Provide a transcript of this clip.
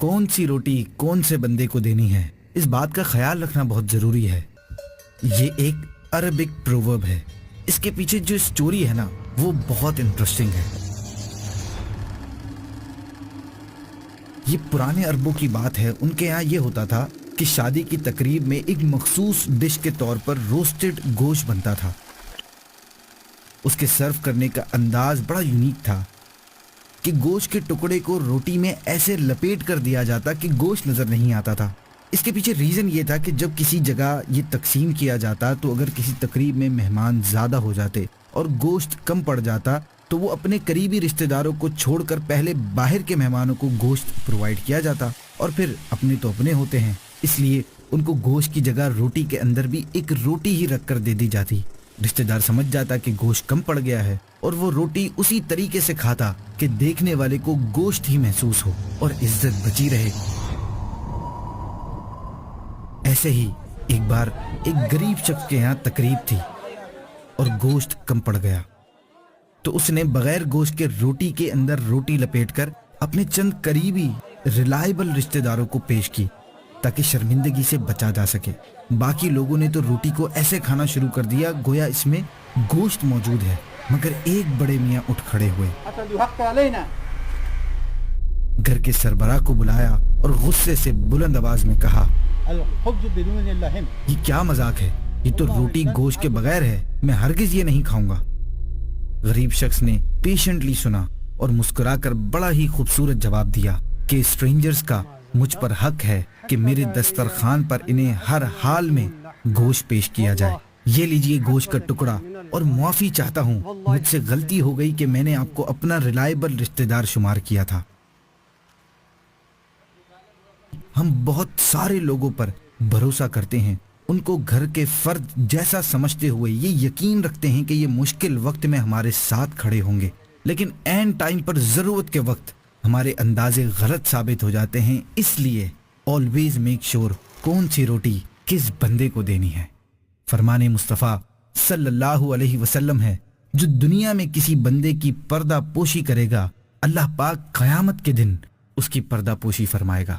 کون سی روٹی کون سے بندے کو دینی ہے، اس بات کا خیال رکھنا بہت ضروری ہے۔ یہ ایک عربک پروورب ہے، اس کے پیچھے جو سٹوری ہے نا وہ بہت انٹرسٹنگ ہے۔ یہ پرانے عربوں کی بات ہے، ان کے یہاں یہ ہوتا تھا کہ شادی کی تقریب میں ایک مخصوص ڈش کے طور پر روسٹڈ گوشت بنتا تھا۔ اس کے سرو کرنے کا انداز بڑا یونیک تھا کہ گوشت کے ٹکڑے کو روٹی میں ایسے لپیٹ کر دیا جاتا کہ گوشت نظر نہیں آتا تھا۔ اس کے پیچھے ریزن یہ تھا کہ جب کسی جگہ یہ تقسیم کیا جاتا تو اگر کسی تقریب میں مہمان زیادہ ہو جاتے اور گوشت کم پڑ جاتا تو وہ اپنے قریبی رشتہ داروں کو چھوڑ کر پہلے باہر کے مہمانوں کو گوشت پرووائڈ کیا جاتا، اور پھر اپنے تو اپنے ہوتے ہیں، اس لیے ان کو گوشت کی جگہ روٹی کے اندر بھی ایک روٹی ہی رکھ کر دے دی جاتی۔ رشتہ دار سمجھ جاتا کہ گوشت کم پڑ گیا ہے اور وہ روٹی اسی طریقے سے کھاتا کہ دیکھنے والے کو گوشت ہی محسوس ہو اور عزت بچی رہے۔ ایسے ہی ایک بار ایک غریب شخص کے یہاں تقریب تھی اور گوشت کم پڑ گیا، تو اس نے بغیر گوشت کے روٹی کے اندر روٹی لپیٹ کر اپنے چند قریبی ریلائبل رشتہ داروں کو پیش کی تاکہ شرمندگی سے بچا جا سکے۔ باقی لوگوں نے تو روٹی کو ایسے کھانا شروع کر دیا گویا اس میں گوشت موجود ہے، مگر ایک بڑے میاں اٹھ کھڑے ہوئے، گھر کے سربراہ کو بلایا اور غصے سے بلند آواز میں کہا، یہ کیا مذاق ہے؟ یہ تو روٹی گوشت کے بغیر ہے، میں ہرگز یہ نہیں کھاؤں گا۔ غریب شخص نے پیشنٹلی سنا اور مسکرا کر بڑا ہی خوبصورت جواب دیا کہ اسٹرینجرز کا مجھ پر حق ہے کہ میرے دسترخوان پر انہیں ہر حال میں گوشت پیش کیا جائے۔ یہ لیجئے گوشت کا ٹکڑا، اور معافی چاہتا ہوں، مجھ سے غلطی ہو گئی کہ میں نے آپ کو اپنا ریلائبل رشتہ دار شمار کیا تھا۔ ہم بہت سارے لوگوں پر بھروسہ کرتے ہیں، ان کو گھر کے فرد جیسا سمجھتے ہوئے یہ یقین رکھتے ہیں کہ یہ مشکل وقت میں ہمارے ساتھ کھڑے ہوں گے، لیکن عین ٹائم پر ضرورت کے وقت ہمارے اندازے غلط ثابت ہو جاتے ہیں۔ اس لیے آلویز میک شور کون سی روٹی کس بندے کو دینی ہے۔ فرمان مصطفیٰ صلی اللہ علیہ وسلم ہے، جو دنیا میں کسی بندے کی پردہ پوشی کرے گا، اللہ پاک قیامت کے دن اس کی پردہ پوشی فرمائے گا۔